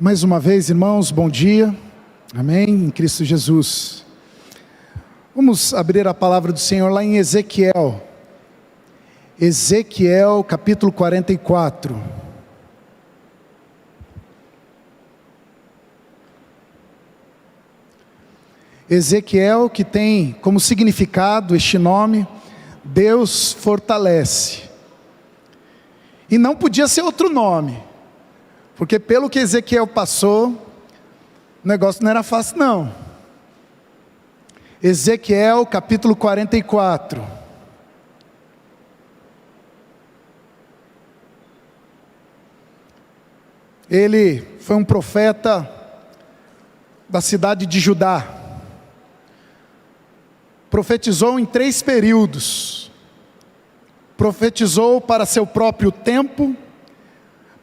Mais uma vez, irmãos, bom dia, amém, em Cristo Jesus. Vamos abrir a palavra do Senhor lá em Ezequiel, capítulo 44. Ezequiel, que tem como significado este nome, Deus fortalece. E não podia ser outro nome, porque pelo que Ezequiel passou, o negócio não era fácil não. Ezequiel capítulo 44. Ele foi um profeta da cidade de Judá. Profetizou em 3 períodos. Profetizou para seu próprio tempo,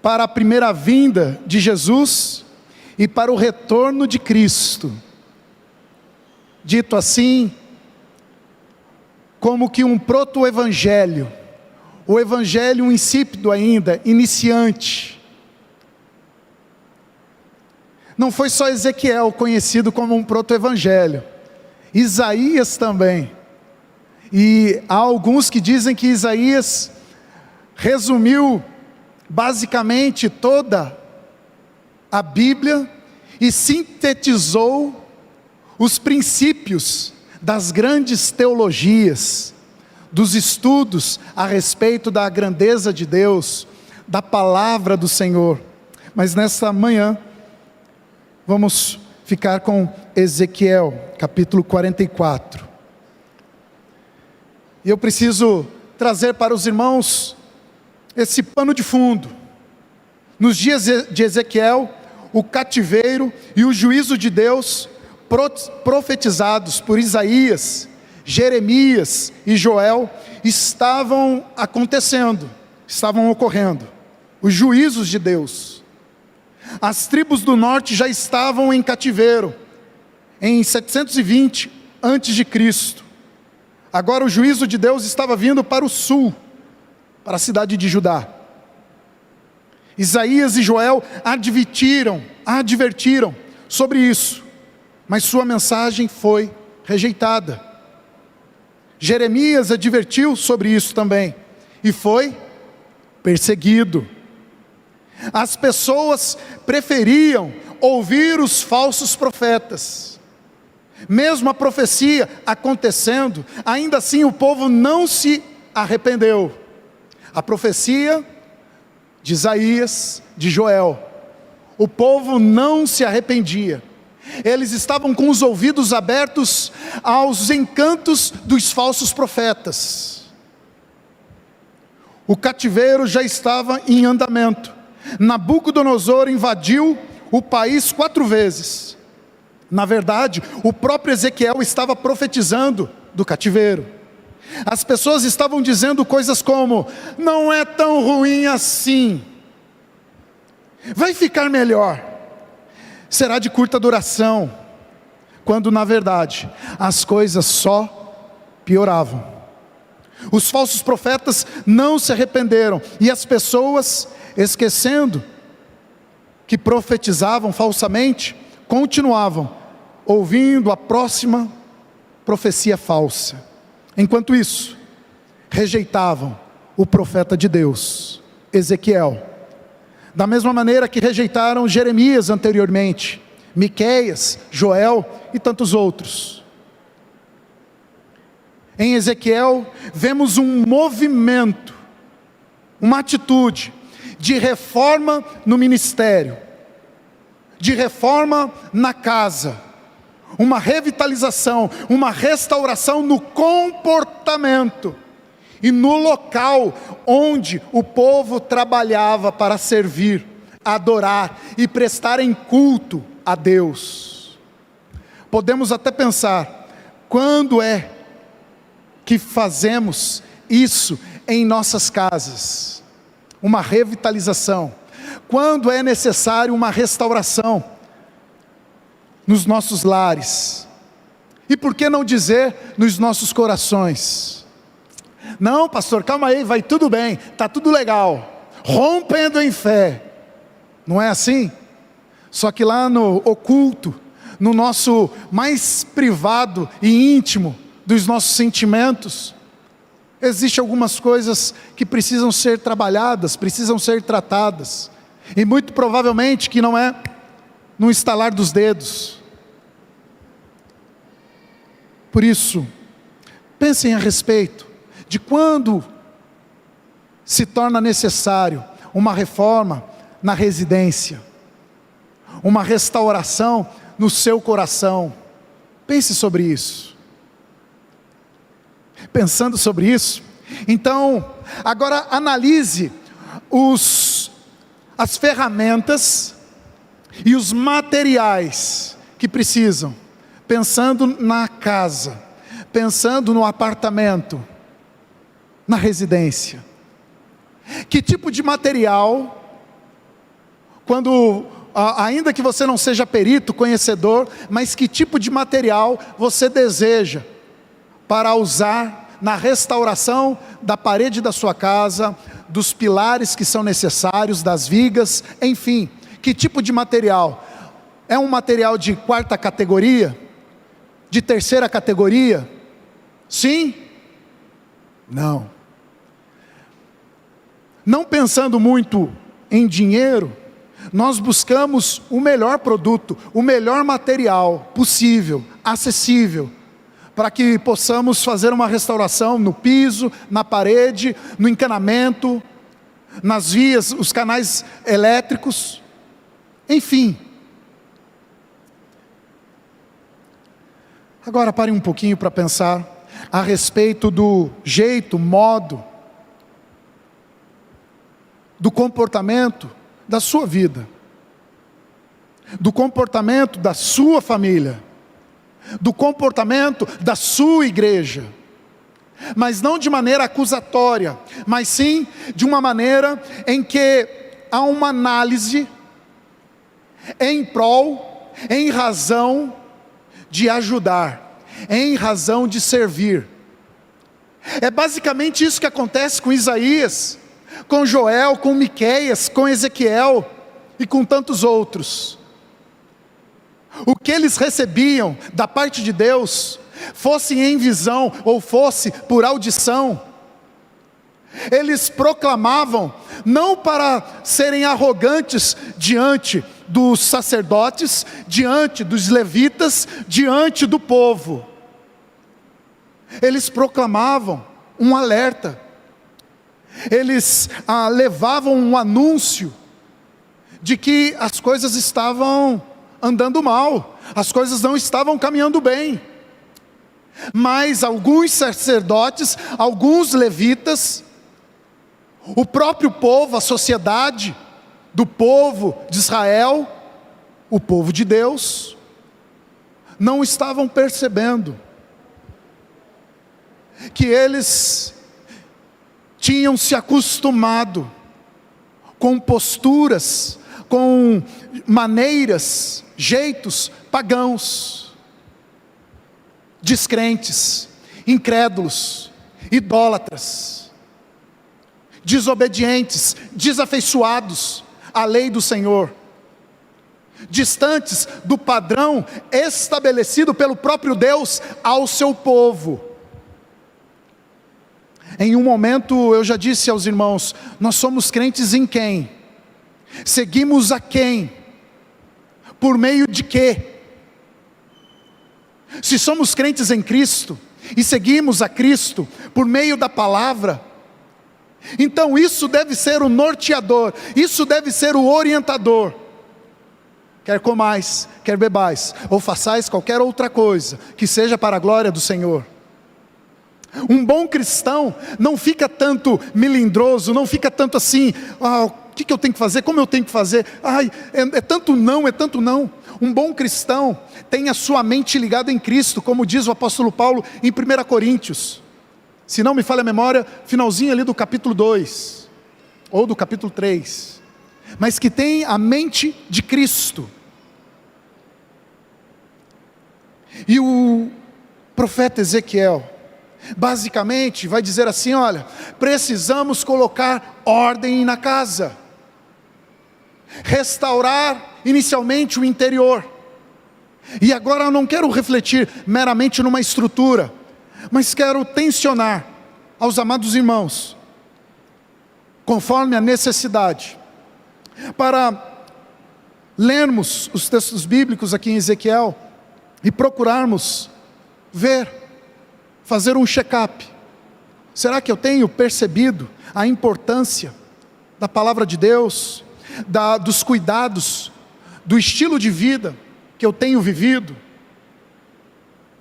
para a primeira vinda de Jesus e para o retorno de Cristo. Dito assim, como que um proto-evangelho, o evangelho insípido ainda, iniciante. Não foi só Ezequiel conhecido como um proto-evangelho, Isaías também. E há alguns que dizem que Isaías resumiu basicamente toda a Bíblia e sintetizou os princípios das grandes teologias, dos estudos a respeito da grandeza de Deus, da palavra do Senhor. Mas nesta manhã, vamos ficar com Ezequiel, capítulo 44. E eu preciso trazer para os irmãos esse pano de fundo. Nos dias de Ezequiel, o cativeiro e o juízo de Deus, profetizados por Isaías, Jeremias e Joel, estavam acontecendo, estavam ocorrendo. Os juízos de Deus. As tribos do norte já estavam em cativeiro, em 720 a.C. Agora o juízo de Deus estava vindo para o sul, para a cidade de Judá. Isaías e Joel advertiram sobre isso, mas sua mensagem foi rejeitada. Jeremias advertiu sobre isso também, e foi perseguido. As pessoas preferiam ouvir os falsos profetas. Mesmo a profecia acontecendo, ainda assim o povo não se arrependeu. A profecia de Isaías, de Joel, o povo não se arrependia. Eles estavam com os ouvidos abertos aos encantos dos falsos profetas. O cativeiro já estava em andamento. Nabucodonosor invadiu o país 4 vezes. Na verdade, o próprio Ezequiel estava profetizando do cativeiro. As pessoas estavam dizendo coisas como: não é tão ruim assim, vai ficar melhor, será de curta duração, quando na verdade as coisas só pioravam. Os falsos profetas não se arrependeram, e as pessoas, esquecendo que profetizavam falsamente, continuavam ouvindo a próxima profecia falsa. Enquanto isso, rejeitavam o profeta de Deus, Ezequiel. Da mesma maneira que rejeitaram Jeremias anteriormente, Miqueias, Joel e tantos outros. Em Ezequiel, vemos um movimento, uma atitude de reforma no ministério, de reforma na casa, uma revitalização, uma restauração no comportamento e no local onde o povo trabalhava para servir, adorar e prestar em culto a Deus. Podemos até pensar, quando é que fazemos isso em nossas casas? Uma revitalização. Quando é necessário uma restauração nos nossos lares? E por que não dizer nos nossos corações? Não, pastor, calma aí, vai tudo bem, está tudo legal, rompendo em fé. Não é assim? Só que lá no oculto, no nosso mais privado e íntimo dos nossos sentimentos, existem algumas coisas que precisam ser trabalhadas, precisam ser tratadas. E muito provavelmente que não é no estalar dos dedos. Por isso, pensem a respeito de quando se torna necessário uma reforma na residência, uma restauração no seu coração. Pense sobre isso. Pensando sobre isso, então, agora analise as ferramentas e os materiais que precisam, pensando na casa, pensando no apartamento, na residência. Que tipo de material, ainda que você não seja perito, conhecedor, mas que tipo de material você deseja para usar na restauração da parede da sua casa, dos pilares que são necessários, das vigas, enfim, que tipo de material? É um material de 4ª categoria? De 3ª categoria? Sim? Não. Não pensando muito em dinheiro, nós buscamos o melhor produto, o melhor material possível, acessível, para que possamos fazer uma restauração no piso, na parede, no encanamento, nas vias, os canais elétricos, enfim. Agora pare um pouquinho para pensar a respeito do jeito, modo, do comportamento da sua vida, do comportamento da sua família, do comportamento da sua igreja, mas não de maneira acusatória, mas sim de uma maneira em que há uma análise em prol, em razão de ajudar, em razão de servir. É basicamente isso que acontece com Isaías, com Joel, com Miqueias, com Ezequiel e com tantos outros. O que eles recebiam da parte de Deus, fosse em visão ou fosse por audição, eles proclamavam, não para serem arrogantes diante dos sacerdotes, diante dos levitas, diante do povo. Eles proclamavam um alerta, eles levavam um anúncio de que as coisas estavam andando mal, as coisas não estavam caminhando bem. Mas alguns sacerdotes, alguns levitas, o próprio povo, a sociedade do povo de Israel, o povo de Deus, não estavam percebendo que eles tinham se acostumado com posturas, com maneiras, jeitos pagãos, descrentes, incrédulos, idólatras, desobedientes, desafeiçoados à lei do Senhor, distantes do padrão estabelecido pelo próprio Deus ao seu povo. Em um momento eu já disse aos irmãos, nós somos crentes em quem? Seguimos a quem? Por meio de quê? Se somos crentes em Cristo e seguimos a Cristo por meio da palavra, então isso deve ser o norteador, isso deve ser o orientador. Quer comais, quer bebais, ou façais qualquer outra coisa, que seja para a glória do Senhor. Um bom cristão não fica tanto melindroso, não fica tanto assim, o que eu tenho que fazer, como eu tenho que fazer, é tanto não, é tanto não. Um bom cristão tem a sua mente ligada em Cristo, como diz o apóstolo Paulo em 1 Coríntios, se não me falha a memória, finalzinho ali do capítulo 2, ou do capítulo 3, mas que tem a mente de Cristo. E o profeta Ezequiel, basicamente vai dizer assim, olha, precisamos colocar ordem na casa. restaurar inicialmente o interior. E agora eu não quero refletir meramente numa estrutura, mas quero tensionar aos amados irmãos, conforme a necessidade, para lermos os textos bíblicos aqui em Ezequiel e procurarmos ver, fazer um check-up. Será que eu tenho percebido a importância da palavra de Deus, dos cuidados, do estilo de vida que eu tenho vivido?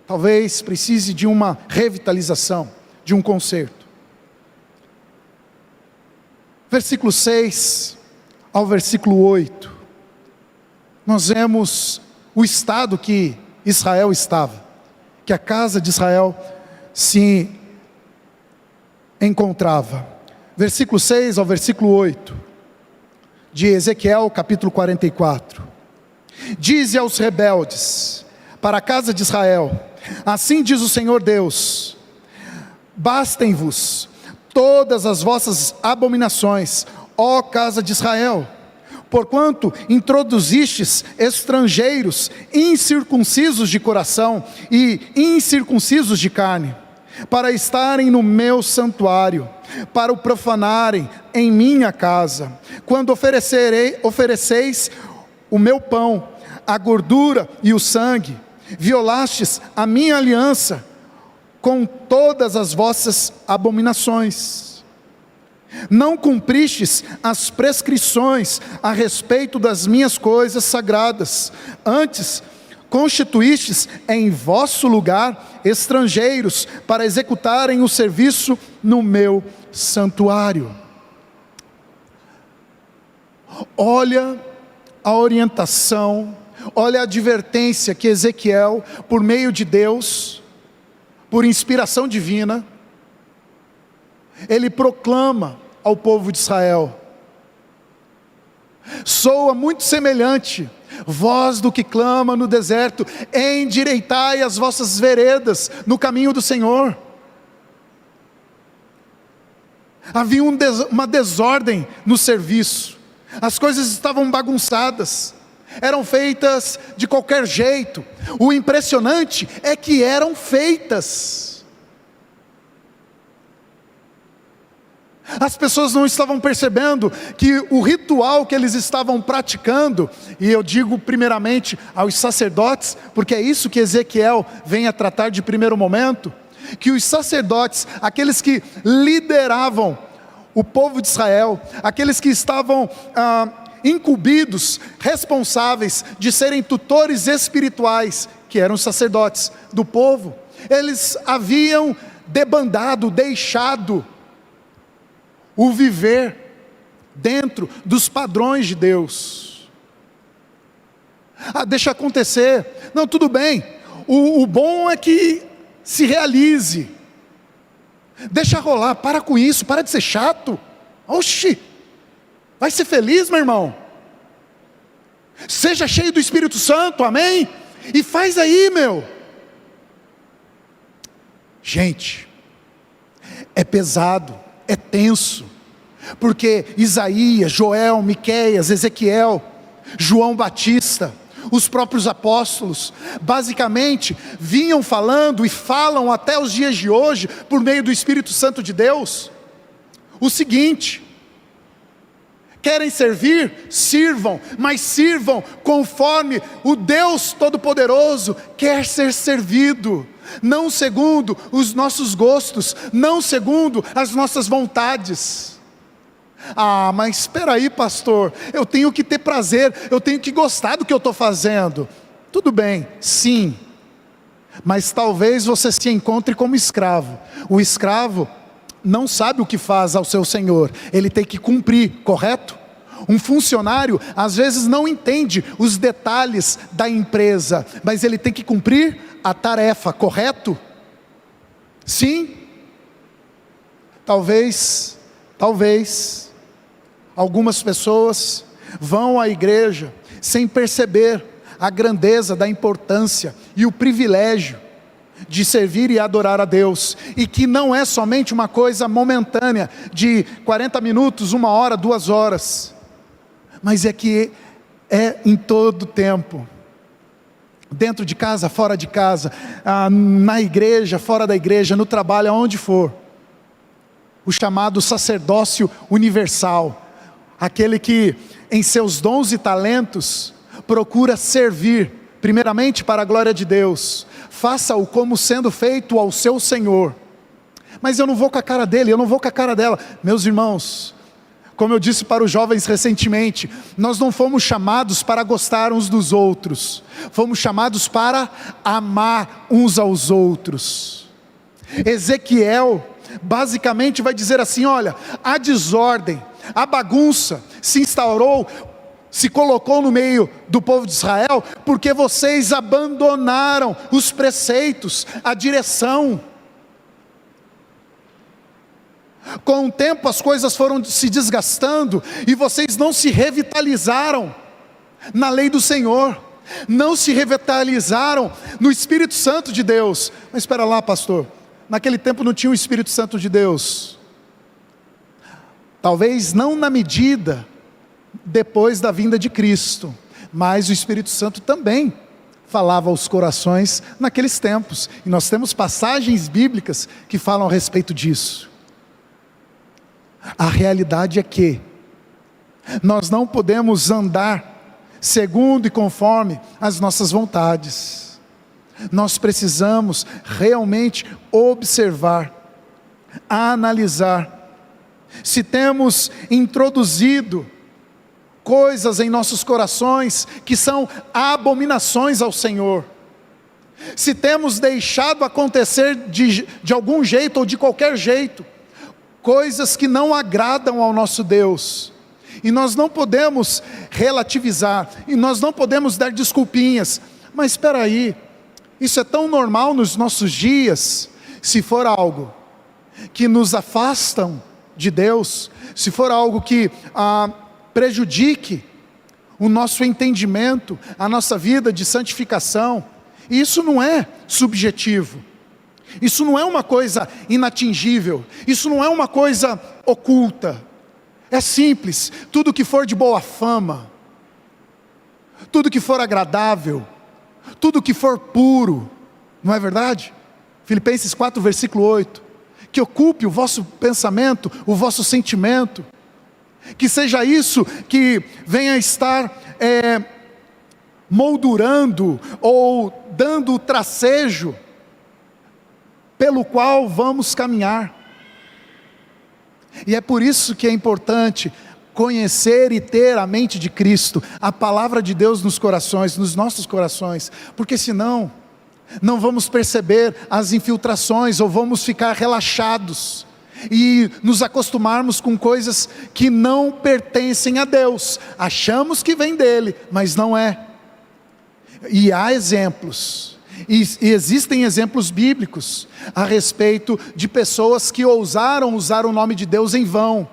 Talvez precise de uma revitalização, de um conserto. Versículo 6 ao versículo 8, nós vemos o estado que Israel estava, que a casa de Israel se encontrava. Versículo 6 ao versículo 8, de Ezequiel capítulo 44. Dize aos rebeldes, para a casa de Israel, assim diz o Senhor Deus: bastem-vos todas as vossas abominações, ó casa de Israel, porquanto introduzistes estrangeiros incircuncisos de coração e incircuncisos de carne, para estarem no meu santuário, para o profanarem em minha casa. Quando ofereceis o meu pão, a gordura e o sangue, violastes a minha aliança com todas as vossas abominações. Não cumpristes as prescrições a respeito das minhas coisas sagradas, antes constituístes em vosso lugar estrangeiros para executarem o serviço no meu santuário. Olha a orientação, olha a advertência que Ezequiel, por meio de Deus, por inspiração divina, ele proclama ao povo de Israel. Soa muito semelhante: voz do que clama no deserto, endireitai as vossas veredas no caminho do Senhor. Havia uma desordem no serviço, as coisas estavam bagunçadas, eram feitas de qualquer jeito. O impressionante é que eram feitas. As pessoas não estavam percebendo que o ritual que eles estavam praticando, e eu digo primeiramente aos sacerdotes, porque é isso que Ezequiel vem a tratar de primeiro momento, que os sacerdotes, aqueles que lideravam o povo de Israel, aqueles que estavam incumbidos, responsáveis de serem tutores espirituais, que eram os sacerdotes do povo, eles haviam debandado, deixado o viver dentro dos padrões de Deus. Deixa acontecer, não, tudo bem, o bom é que se realize, deixa rolar, para com isso, para de ser chato. Oxi, vai ser feliz, meu irmão, seja cheio do Espírito Santo, amém? E faz aí, meu. Gente, é pesado, é tenso, porque Isaías, Joel, Miqueias, Ezequiel, João Batista, os próprios apóstolos, basicamente vinham falando e falam até os dias de hoje, por meio do Espírito Santo de Deus, o seguinte: querem servir? Sirvam, mas sirvam conforme o Deus Todo-Poderoso quer ser servido, não segundo os nossos gostos, não segundo as nossas vontades. Mas espera aí, pastor, eu tenho que ter prazer, eu tenho que gostar do que eu estou fazendo. Tudo bem, sim, mas talvez você se encontre como escravo. O escravo não sabe o que faz ao seu senhor, ele tem que cumprir, correto? Um funcionário às vezes não entende os detalhes da empresa, mas ele tem que cumprir a tarefa, correto? Sim. Talvez algumas pessoas vão à igreja sem perceber a grandeza da importância e o privilégio de servir e adorar a Deus, e que não é somente uma coisa momentânea de 40 minutos, 1 hora, 2 horas, mas é que é em todo tempo. Dentro de casa, fora de casa, na igreja, fora da igreja, no trabalho, aonde for. O chamado sacerdócio universal, aquele que em seus dons e talentos procura servir, primeiramente para a glória de Deus, faça-o como sendo feito ao seu Senhor. Mas eu não vou com a cara dele, eu não vou com a cara dela. Meus irmãos, como eu disse para os jovens recentemente, nós não fomos chamados para gostar uns dos outros, fomos chamados para amar uns aos outros. Ezequiel basicamente vai dizer assim: olha, a desordem, a bagunça se instaurou, se colocou no meio do povo de Israel, porque vocês abandonaram os preceitos, a direção. Com o tempo as coisas foram se desgastando, e vocês não se revitalizaram na lei do Senhor, não se revitalizaram no Espírito Santo de Deus. Mas espera lá, pastor, naquele tempo não tinha o Espírito Santo de Deus. Talvez não na medida depois da vinda de Cristo, mas o Espírito Santo também falava aos corações naqueles tempos, e nós temos passagens bíblicas que falam a respeito disso. A realidade é que nós não podemos andar segundo e conforme as nossas vontades. Nós precisamos realmente observar, analisar, se temos introduzido coisas em nossos corações que são abominações ao Senhor, se temos deixado acontecer de algum jeito ou de qualquer jeito, coisas que não agradam ao nosso Deus, e nós não podemos relativizar, e nós não podemos dar desculpinhas. Mas espera aí, isso é tão normal nos nossos dias. Se for algo que nos afastam de Deus, se for algo que prejudique o nosso entendimento, a nossa vida de santificação, isso não é subjetivo, isso não é uma coisa inatingível, isso não é uma coisa oculta, é simples. Tudo que for de boa fama, tudo que for agradável, tudo que for puro, não é verdade? Filipenses 4 versículo 8, que ocupe o vosso pensamento, o vosso sentimento, que seja isso que venha estar moldurando ou dando o tracejo pelo qual vamos caminhar. E é por isso que é importante conhecer e ter a mente de Cristo, a palavra de Deus nos corações, nos nossos corações, porque senão não vamos perceber as infiltrações, ou vamos ficar relaxados e nos acostumarmos com coisas que não pertencem a Deus. Achamos que vem dele, mas não é. E há exemplos, e existem exemplos bíblicos a respeito de pessoas que ousaram usar o nome de Deus em vão.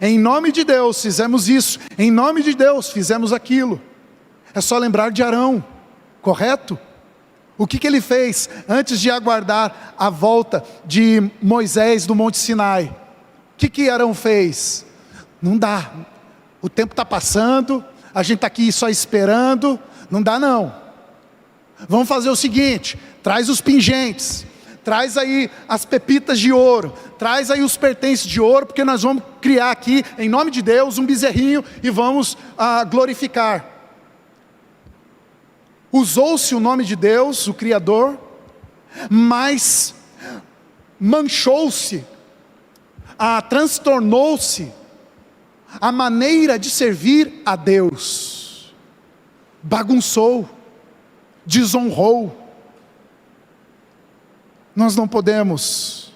Em nome de Deus fizemos isso, em nome de Deus fizemos aquilo. É só lembrar de Arão, correto? O que ele fez antes de aguardar a volta de Moisés do Monte Sinai? O que Arão fez? Não dá, o tempo está passando, a gente está aqui só esperando, não dá não. Vamos fazer o seguinte: traz os pingentes, traz aí as pepitas de ouro, traz aí os pertences de ouro, porque nós vamos criar aqui, em nome de Deus, um bezerrinho e vamos glorificar. Usou-se o nome de Deus, o Criador, mas manchou-se, transtornou-se a maneira de servir a Deus, bagunçou, desonrou. Nós não podemos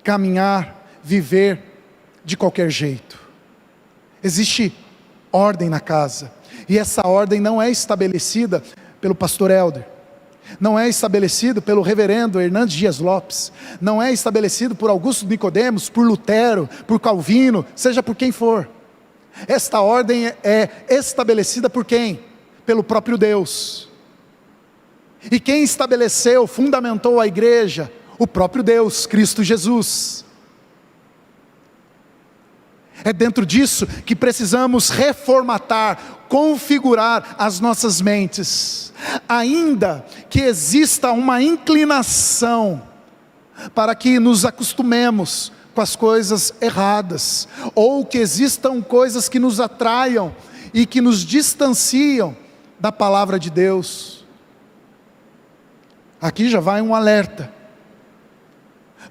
caminhar, viver de qualquer jeito. Existe ordem na casa, e essa ordem não é estabelecida pelo pastor Helder, não é estabelecido pelo reverendo Hernandes Dias Lopes, não é estabelecido por Augusto Nicodemos, por Lutero, por Calvino, seja por quem for. Esta ordem é estabelecida por quem? Pelo próprio Deus. E quem estabeleceu, fundamentou a igreja? O próprio Deus, Cristo Jesus. É dentro disso que precisamos reformatar, configurar as nossas mentes. Ainda que exista uma inclinação para que nos acostumemos com as coisas erradas, ou que existam coisas que nos atraiam e que nos distanciam da palavra de Deus. Aqui já vai um alerta,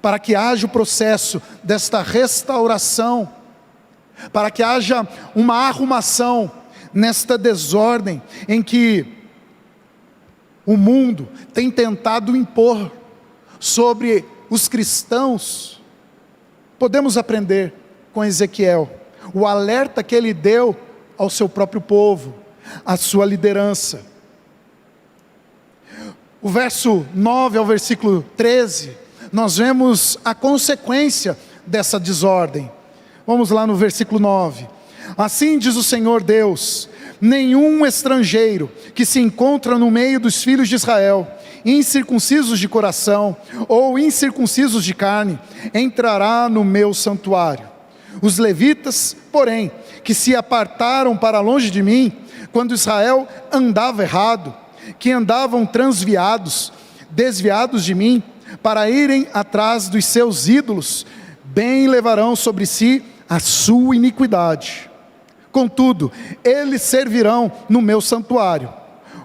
para que haja o processo desta restauração, para que haja uma arrumação nesta desordem em que o mundo tem tentado impor sobre os cristãos. Podemos aprender com Ezequiel, o alerta que ele deu ao seu próprio povo, à sua liderança. O verso 9 ao versículo 13, nós vemos a consequência dessa desordem. Vamos lá no versículo 9. Assim diz o Senhor Deus: nenhum estrangeiro que se encontra no meio dos filhos de Israel, incircuncisos de coração ou incircuncisos de carne, entrará no meu santuário. Os levitas, porém, que se apartaram para longe de mim, quando Israel andava errado, que andavam transviados, desviados de mim, para irem atrás dos seus ídolos, bem levarão sobre si a sua iniquidade. Contudo, eles servirão no meu santuário,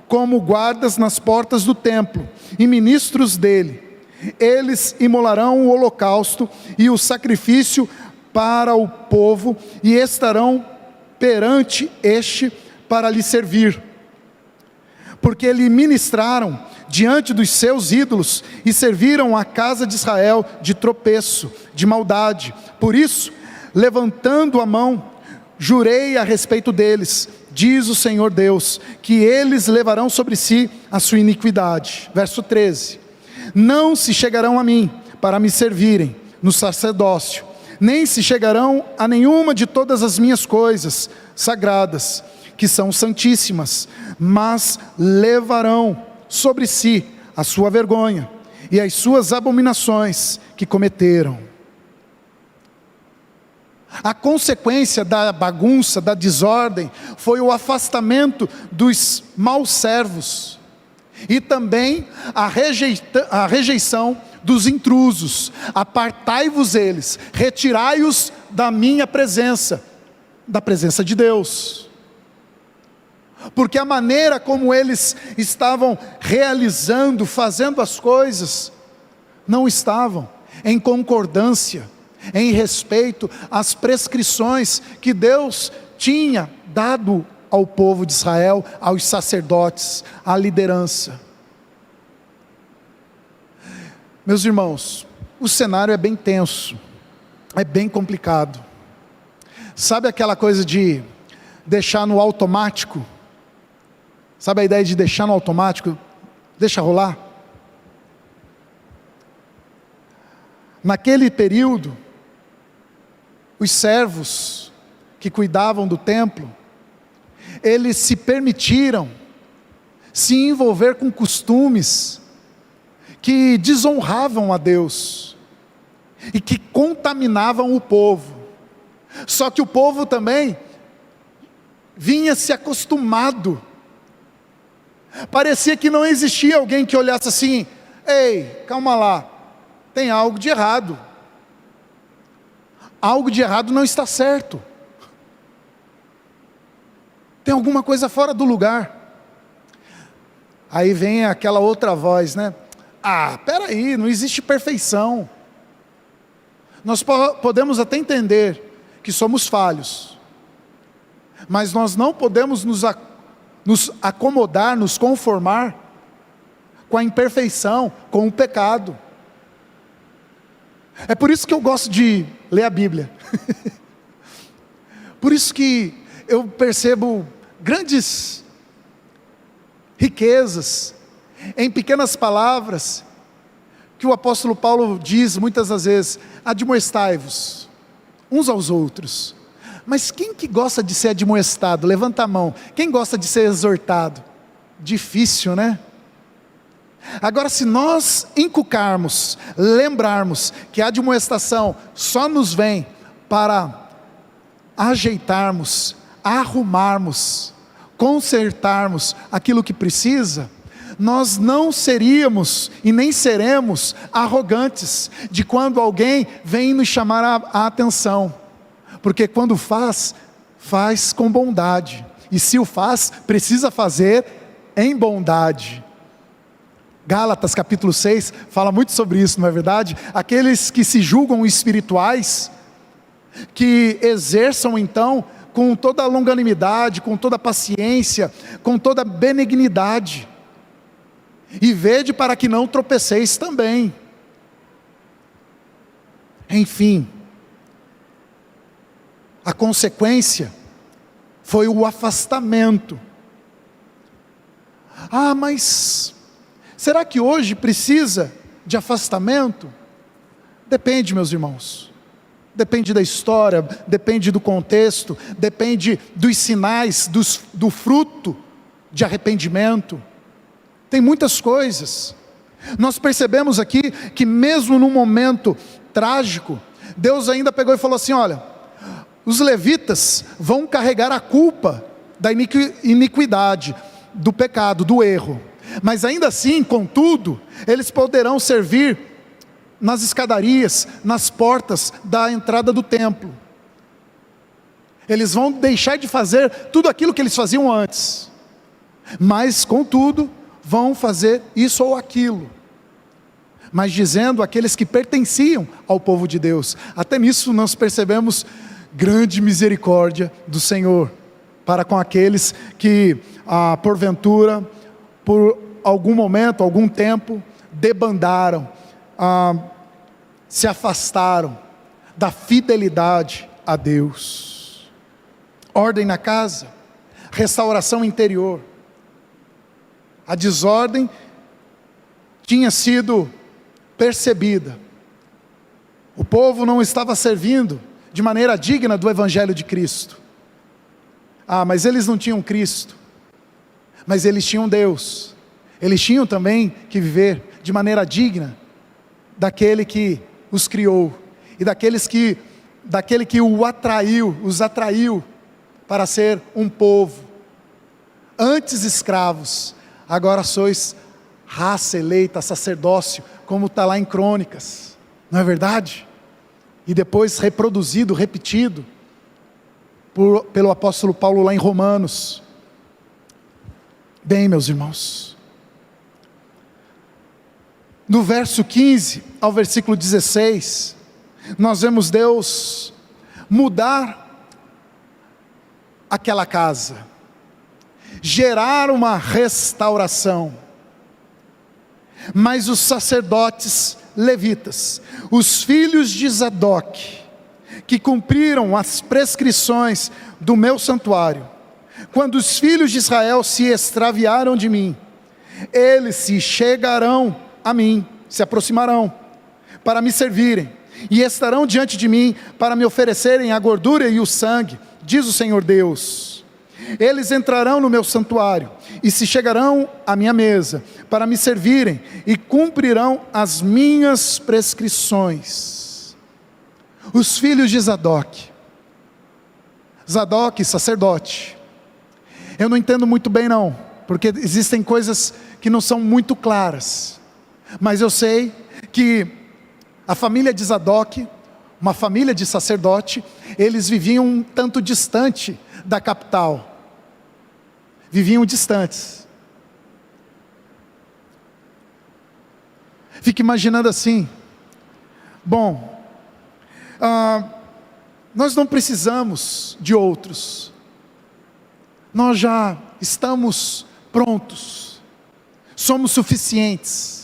como guardas nas portas do templo, e ministros dele. Eles imolarão o holocausto e o sacrifício para o povo, e estarão perante este para lhe servir. Porque lhe ministraram diante dos seus ídolos, e serviram a casa de Israel de tropeço, de maldade. Por isso, levantando a mão, jurei a respeito deles, diz o Senhor Deus, que eles levarão sobre si a sua iniquidade. Verso 13: não se chegarão a mim para me servirem no sacerdócio, nem se chegarão a nenhuma de todas as minhas coisas sagradas, que são santíssimas, mas levarão sobre si a sua vergonha e as suas abominações que cometeram. A consequência da bagunça, da desordem, foi o afastamento dos maus servos, e também a rejeição dos intrusos. Apartai-vos eles, retirai-os da minha presença, da presença de Deus. Porque a maneira como eles estavam realizando, fazendo as coisas, não estavam em concordância, em respeito às prescrições que Deus tinha dado ao povo de Israel, aos sacerdotes, à liderança. Meus irmãos, o cenário é bem tenso, é bem complicado. Sabe aquela coisa de deixar no automático? Sabe a ideia de deixar no automático? Deixa rolar. Naquele período, os servos que cuidavam do templo, eles se permitiram se envolver com costumes que desonravam a Deus e que contaminavam o povo. Só que o povo também vinha se acostumado. Parecia que não existia alguém que olhasse assim: ei, calma lá, tem algo de errado. Algo de errado não está certo. Tem alguma coisa fora do lugar. Aí vem aquela outra voz, né? Ah, peraí, não existe perfeição. Nós podemos até entender que somos falhos, mas nós não podemos nos acomodar, nos conformar com a imperfeição, com o pecado. É por isso que eu gosto de ler a Bíblia. Por isso que eu percebo grandes riquezas em pequenas palavras que o apóstolo Paulo diz muitas das vezes: admoestai-vos uns aos outros. Mas quem que gosta de ser admoestado? Levanta a mão. Quem gosta de ser exortado? Difícil, né? Agora, se nós encucarmos, lembrarmos que a admoestação só nos vem para ajeitarmos, arrumarmos, consertarmos aquilo que precisa, nós não seríamos e nem seremos arrogantes de quando alguém vem nos chamar a atenção, porque quando faz com bondade, e se o faz, precisa fazer em bondade. Gálatas capítulo 6 fala muito sobre isso, não é verdade? Aqueles que se julgam espirituais, que exerçam então com toda a longanimidade, com toda a paciência, com toda a benignidade, e vede para que não tropeceis também. Enfim, a consequência foi o afastamento. Mas será que hoje precisa de afastamento? Depende, meus irmãos. Depende da história, depende do contexto, depende dos sinais, do fruto de arrependimento. Tem muitas coisas. Nós percebemos aqui que mesmo num momento trágico, Deus ainda pegou e falou assim: olha, os levitas vão carregar a culpa da iniquidade, do pecado, do erro. Mas ainda assim, contudo, eles poderão servir nas escadarias, nas portas da entrada do templo. Eles vão deixar de fazer tudo aquilo que eles faziam antes, mas contudo, vão fazer isso ou aquilo, mas dizendo aqueles que pertenciam ao povo de Deus. Até nisso nós percebemos grande misericórdia do Senhor, para com aqueles que porventura, por algum momento, algum tempo, debandaram, se afastaram da fidelidade a Deus. Ordem na casa, restauração interior. A desordem tinha sido percebida. O povo não estava servindo de maneira digna do Evangelho de Cristo. Mas eles não tinham Cristo, mas eles tinham Deus. Eles tinham também que viver de maneira digna daquele que os criou, e daquele que os atraiu para ser um povo. Antes escravos, agora sois raça eleita, sacerdócio, como está lá em Crônicas, não é verdade? E depois reproduzido, repetido, pelo apóstolo Paulo lá em Romanos. Bem, meus irmãos, no verso 15 ao versículo 16, nós vemos Deus mudar aquela casa, gerar uma restauração. Mas os sacerdotes levitas, os filhos de Zadok, que cumpriram as prescrições do meu santuário, quando os filhos de Israel se extraviaram de mim, eles se chegarão a mim, se aproximarão, para me servirem, e estarão diante de mim, para me oferecerem a gordura e o sangue, diz o Senhor Deus. Eles entrarão no meu santuário, e se chegarão à minha mesa, para me servirem, e cumprirão as minhas prescrições. Os filhos de Zadok, sacerdote. Eu não entendo muito bem não, porque existem coisas que não são muito claras, mas eu sei que a família de Zadok, uma família de sacerdote, eles viviam um tanto distante da capital, viviam distantes. Fique imaginando assim, bom, nós não precisamos de outros, nós já estamos prontos, somos suficientes.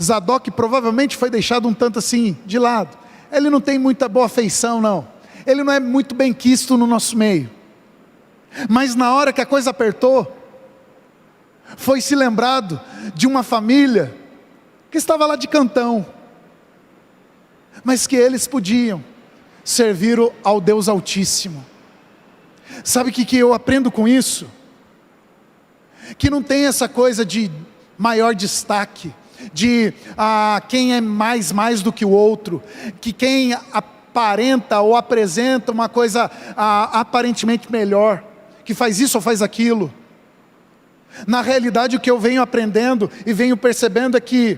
Zadok provavelmente foi deixado um tanto assim de lado, ele não tem muita boa feição não, ele não é muito bem quisto no nosso meio, mas na hora que a coisa apertou, foi se lembrado de uma família que estava lá de cantão, mas que eles podiam servir ao Deus Altíssimo. Sabe o que eu aprendo com isso? Que não tem essa coisa de maior destaque, de quem é mais do que o outro, que quem aparenta ou apresenta uma coisa aparentemente melhor, que faz isso ou faz aquilo. Na realidade, o que eu venho aprendendo e venho percebendo é que,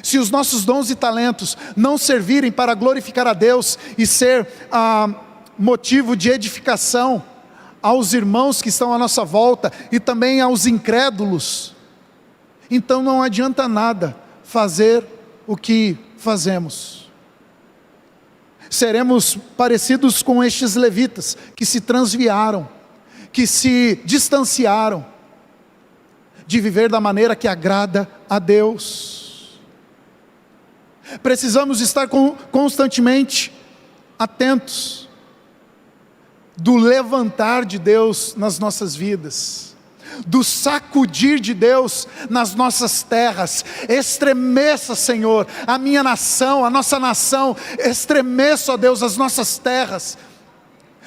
se os nossos dons e talentos não servirem para glorificar a Deus e ser motivo de edificação aos irmãos que estão à nossa volta e também aos incrédulos, então não adianta nada fazer o que fazemos. Seremos parecidos com estes levitas que se transviaram, que se distanciaram de viver da maneira que agrada a Deus. Precisamos estar constantemente atentos do levantar de Deus nas nossas vidas, do sacudir de Deus nas nossas terras. Estremeça, Senhor, a minha nação, a nossa nação, estremeça, ó Deus, as nossas terras.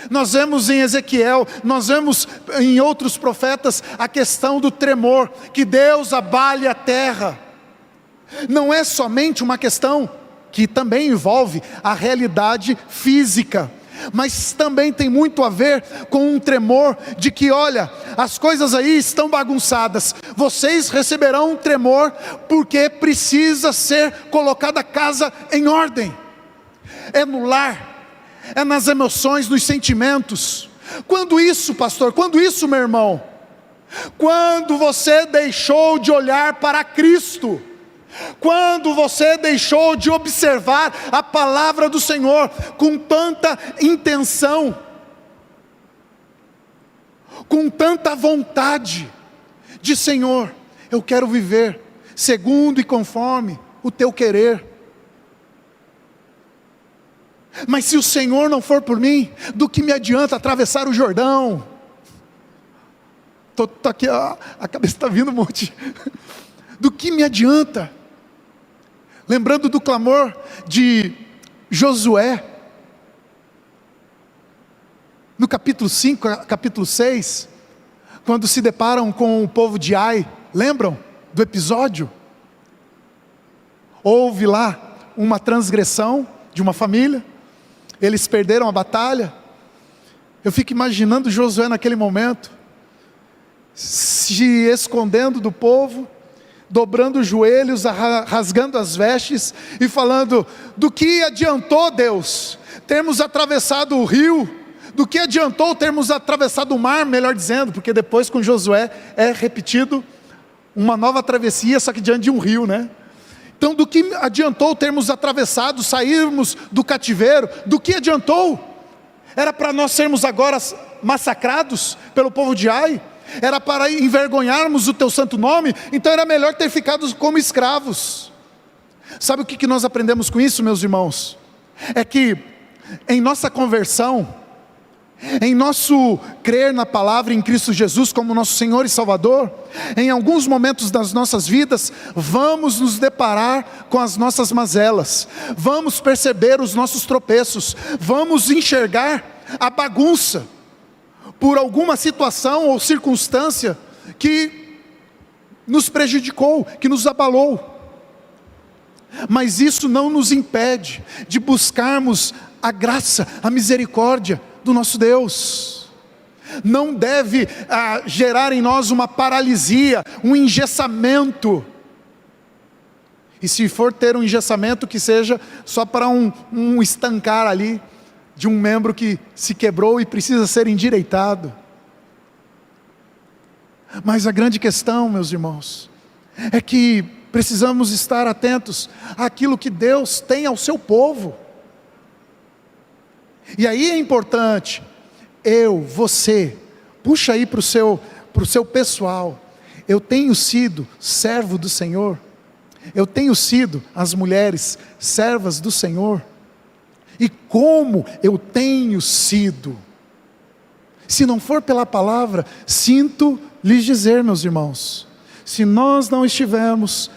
Nós vemos em Ezequiel, nós vemos em outros profetas a questão do tremor, que Deus abale a terra. Não é somente uma questão que também envolve a realidade física, mas também tem muito a ver com um tremor de que, olha, as coisas aí estão bagunçadas, vocês receberão um tremor, porque precisa ser colocada a casa em ordem. É no lar, é nas emoções, nos sentimentos. Quando isso, pastor? Quando isso, meu irmão? Quando você deixou de olhar para Cristo, quando você deixou de observar a palavra do Senhor com tanta intenção, com tanta vontade de, Senhor, eu quero viver segundo e conforme o teu querer. Mas se o Senhor não for por mim, do que me adianta atravessar o Jordão? Tô aqui, a cabeça está vindo um monte. Do que me adianta? Lembrando do clamor de Josué, no capítulo 5, capítulo 6, quando se deparam com o povo de Ai, lembram do episódio? Houve lá uma transgressão de uma família, eles perderam a batalha. Eu fico imaginando Josué naquele momento, se escondendo do povo, dobrando os joelhos, rasgando as vestes e falando: do que adiantou, Deus, termos atravessado o rio? Do que adiantou termos atravessado o mar, melhor dizendo, porque depois com Josué é repetido uma nova travessia, só que diante de um rio, né? Então, do que adiantou termos atravessado, sairmos do cativeiro? Do que adiantou? Era para nós sermos agora massacrados pelo povo de Ai? Era para envergonharmos o teu santo nome? Então era melhor ter ficado como escravos. Sabe o que nós aprendemos com isso, meus irmãos? É que em nossa conversão, em nosso crer na palavra em Cristo Jesus como nosso Senhor e Salvador, em alguns momentos das nossas vidas, vamos nos deparar com as nossas mazelas, vamos perceber os nossos tropeços, vamos enxergar a bagunça, por alguma situação ou circunstância que nos prejudicou, que nos abalou. Mas isso não nos impede de buscarmos a graça, a misericórdia do nosso Deus. Não deve gerar em nós uma paralisia, um engessamento. E se for ter um engessamento, que seja só para um estancar ali, de um membro que se quebrou e precisa ser endireitado. Mas a grande questão, meus irmãos, é que precisamos estar atentos àquilo que Deus tem ao seu povo. E aí é importante, você, puxa aí para o seu pessoal, eu tenho sido servo do Senhor, eu tenho sido, as mulheres, servas do Senhor, e como eu tenho sido. Se não for pela palavra, sinto lhes dizer, meus irmãos, se nós não estivermos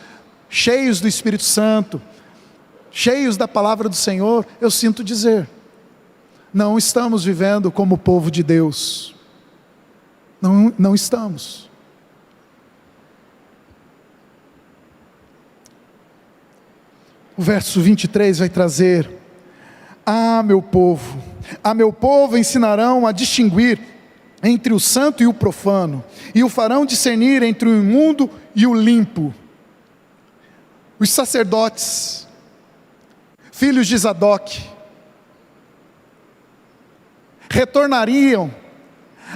cheios do Espírito Santo, cheios da palavra do Senhor, eu sinto dizer, não estamos vivendo como o povo de Deus. Não estamos. O verso 23 vai trazer: a meu povo ensinarão a distinguir entre o santo e o profano, e o farão discernir entre o imundo e o limpo. Os sacerdotes, filhos de Zadok, retornariam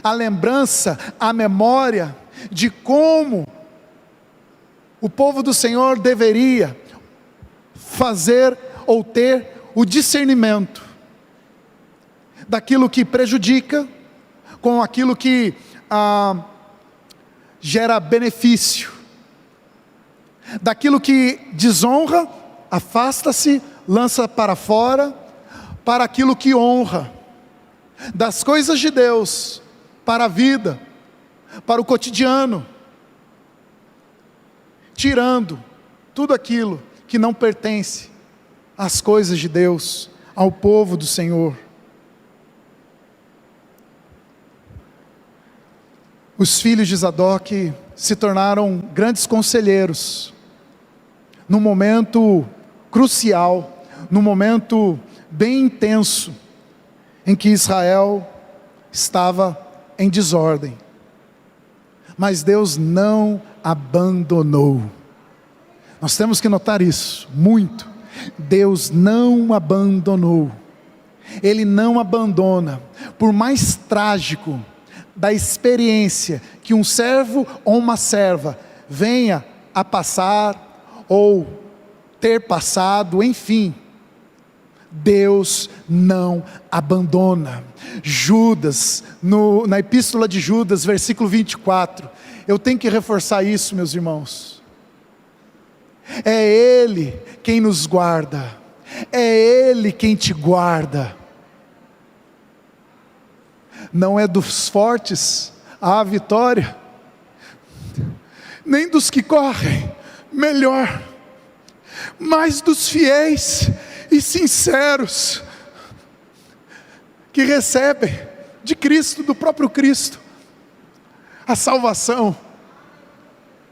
a lembrança, a memória de como o povo do Senhor deveria fazer ou ter o discernimento daquilo que prejudica com aquilo que gera benefício, daquilo que desonra, afasta-se, lança para fora, para aquilo que honra, das coisas de Deus para a vida, para o cotidiano, tirando tudo aquilo que não pertence às coisas de Deus, ao povo do Senhor. Os filhos de Zadok se tornaram grandes conselheiros, num momento crucial, num momento bem intenso, em que Israel estava em desordem. Mas Deus não abandonou. Nós temos que notar isso, muito. Deus não abandonou. Ele não abandona. Por mais trágico da experiência que um servo ou uma serva venha a passar, ou ter passado, enfim, Deus não abandona. Judas, na epístola de Judas, versículo 24, eu tenho que reforçar isso, meus irmãos. É Ele quem nos guarda, é Ele quem te guarda. Não é dos fortes a vitória, nem dos que correm melhor, mas dos fiéis e sinceros, que recebem de Cristo, do próprio Cristo, a salvação.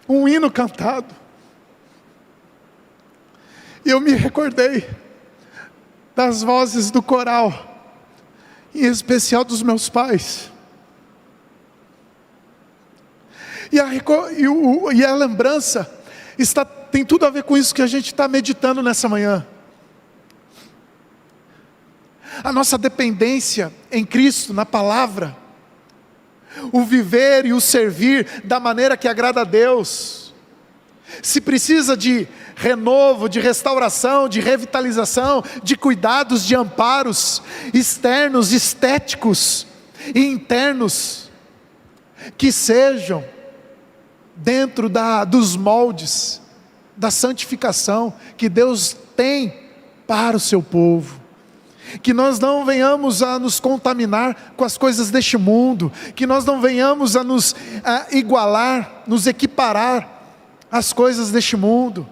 Um hino cantado, e eu me recordei das vozes do coral, em especial dos meus pais, e a lembrança tem tudo a ver com isso que a gente está meditando nessa manhã. A nossa dependência em Cristo, na palavra, o viver e o servir da maneira que agrada a Deus. Se precisa de renovo, de restauração, de revitalização, de cuidados, de amparos externos, estéticos e internos, que sejam dentro dos moldes da santificação que Deus tem para o seu povo. Que nós não venhamos a nos contaminar com as coisas deste mundo, que nós não venhamos a nos igualar, nos equiparar às coisas deste mundo,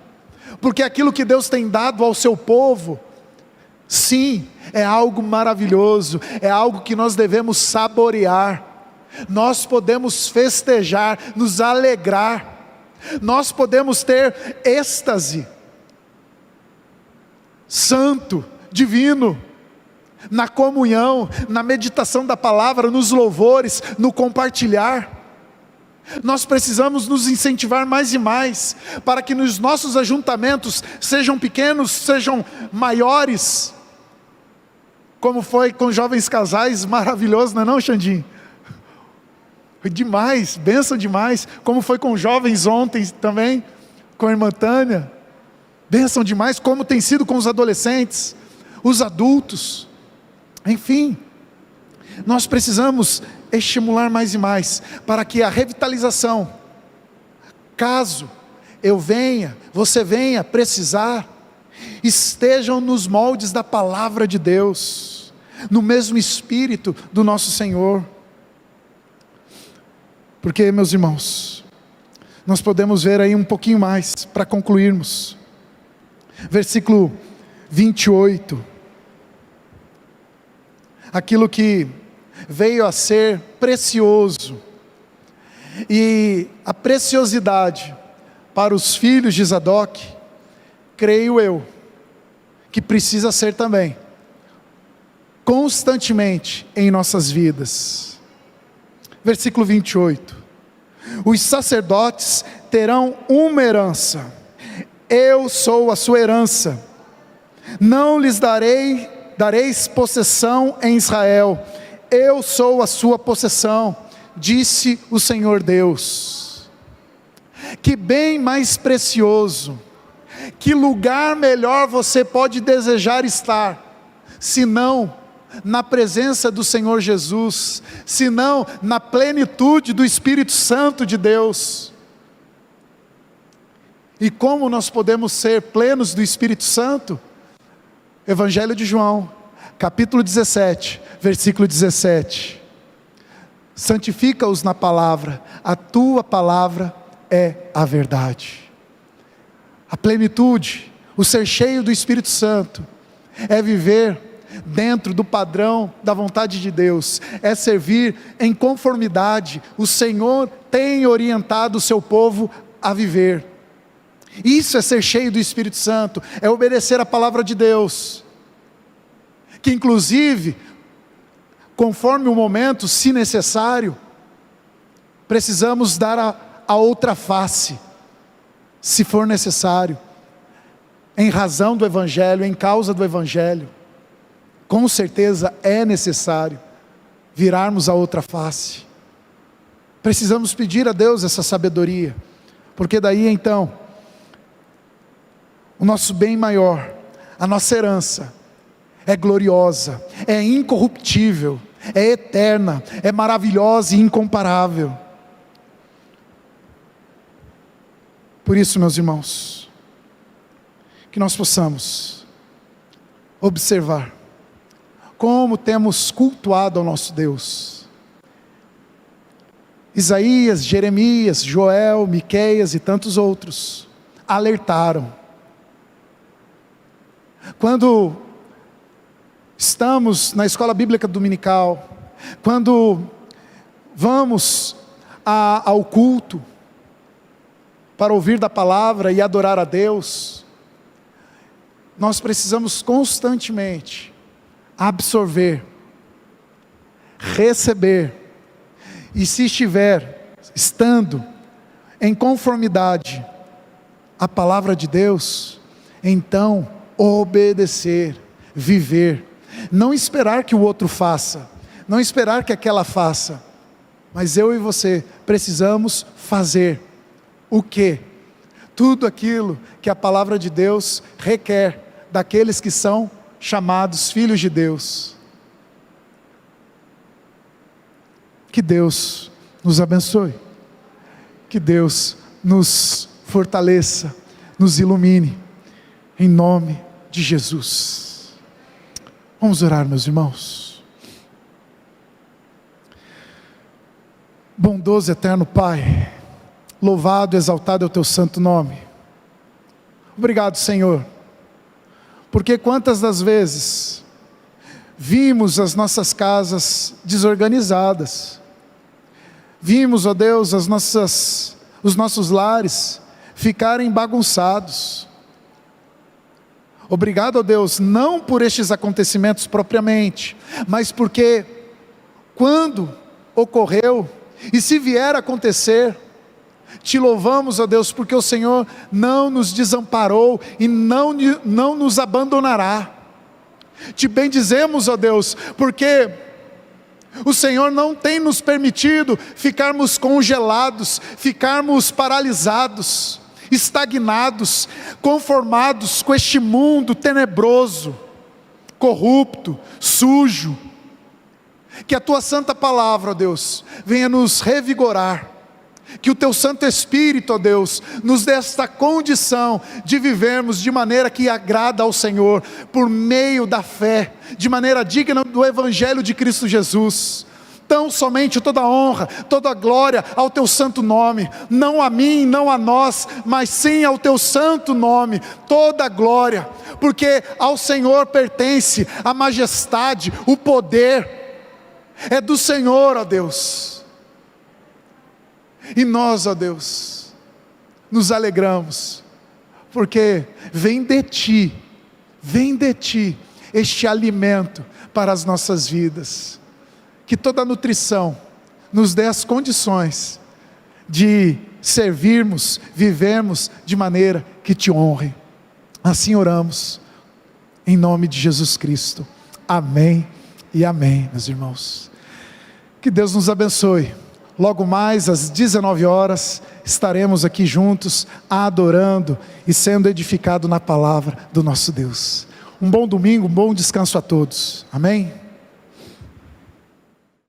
porque aquilo que Deus tem dado ao seu povo, sim, é algo maravilhoso, é algo que nós devemos saborear. Nós podemos festejar, nos alegrar, nós podemos ter êxtase santo, divino, na comunhão, na meditação da palavra, nos louvores, no compartilhar. Nós precisamos nos incentivar mais e mais, para que nos nossos ajuntamentos, sejam pequenos, sejam maiores, como foi com jovens casais, maravilhoso, não é não, Xandinho? Foi demais, bênção demais, como foi com jovens ontem também, com a irmã Tânia, bênção demais, como tem sido com os adolescentes, os adultos, enfim, nós precisamos estimular mais e mais, para que a revitalização, caso você venha precisar, estejam nos moldes da palavra de Deus, no mesmo espírito do nosso Senhor. Porque, meus irmãos, nós podemos ver aí um pouquinho mais, para concluirmos, versículo 28, aquilo que veio a ser precioso, e a preciosidade para os filhos de Zadok, creio eu, que precisa ser também, constantemente em nossas vidas. Versículo 28. Os sacerdotes terão uma herança. Eu sou a sua herança. Não lhes dareis possessão em Israel. Eu sou a sua possessão, disse o Senhor Deus. Que bem mais precioso, que lugar melhor você pode desejar estar, senão na presença do Senhor Jesus, senão na plenitude do Espírito Santo de Deus. E como nós podemos ser plenos do Espírito Santo? Evangelho de João, capítulo 17, versículo 17. Santifica-os na palavra, a tua palavra é a verdade. A plenitude, o ser cheio do Espírito Santo, é viver dentro do padrão da vontade de Deus, é servir em conformidade. O Senhor tem orientado o seu povo a viver. Isso é ser cheio do Espírito Santo, é obedecer a palavra de Deus, que inclusive, conforme o momento, se necessário, precisamos dar a outra face, se for necessário, em razão do Evangelho, em causa do Evangelho. Com certeza é necessário virarmos a outra face. Precisamos pedir a Deus essa sabedoria, porque daí então, o nosso bem maior, a nossa herança, é gloriosa, é incorruptível, é eterna, é maravilhosa e incomparável. Por isso, meus irmãos, que nós possamos observar como temos cultuado ao nosso Deus. Isaías, Jeremias, Joel, Miqueias e tantos outros alertaram. Quando estamos na escola bíblica dominical, quando vamos ao culto para ouvir da palavra e adorar a Deus, nós precisamos constantemente absorver, receber, e se estando em conformidade à palavra de Deus, então obedecer, viver, não esperar que o outro faça, não esperar que aquela faça, mas eu e você precisamos fazer o quê? Tudo aquilo que a palavra de Deus requer daqueles que são chamados filhos de Deus. Que Deus nos abençoe, que Deus nos fortaleça, nos ilumine, em nome de Jesus. Vamos orar, meus irmãos. Bondoso eterno Pai, louvado e exaltado é o teu santo nome. Obrigado, Senhor, porque quantas das vezes vimos as nossas casas desorganizadas, vimos, ó Deus, os nossos lares ficarem bagunçados. Obrigado, ó Deus, não por estes acontecimentos propriamente, mas porque quando ocorreu, e se vier a acontecer, te louvamos, ó Deus, porque o Senhor não nos desamparou e não nos abandonará. Te bendizemos, ó Deus, porque o Senhor não tem nos permitido ficarmos congelados, ficarmos paralisados, estagnados, conformados com este mundo tenebroso, corrupto, sujo. Que a tua santa palavra, ó Deus, venha nos revigorar, que o teu Santo Espírito, ó Deus, nos dê esta condição de vivermos de maneira que agrada ao Senhor, por meio da fé, de maneira digna do Evangelho de Cristo Jesus. Tão somente toda a honra, toda a glória ao teu santo nome, não a mim, não a nós, mas sim ao teu santo nome, toda a glória, porque ao Senhor pertence a majestade, o poder, é do Senhor, ó Deus. E nós, ó Deus, nos alegramos, porque vem de Ti, vem de Ti este alimento para as nossas vidas. Que toda a nutrição nos dê as condições de servirmos, vivermos de maneira que Te honre. Assim oramos, em nome de Jesus Cristo. Amém e amém, meus irmãos. Que Deus nos abençoe. Logo mais às 19 horas estaremos aqui juntos, adorando e sendo edificados na palavra do nosso Deus. Um bom domingo, um bom descanso a todos. Amém?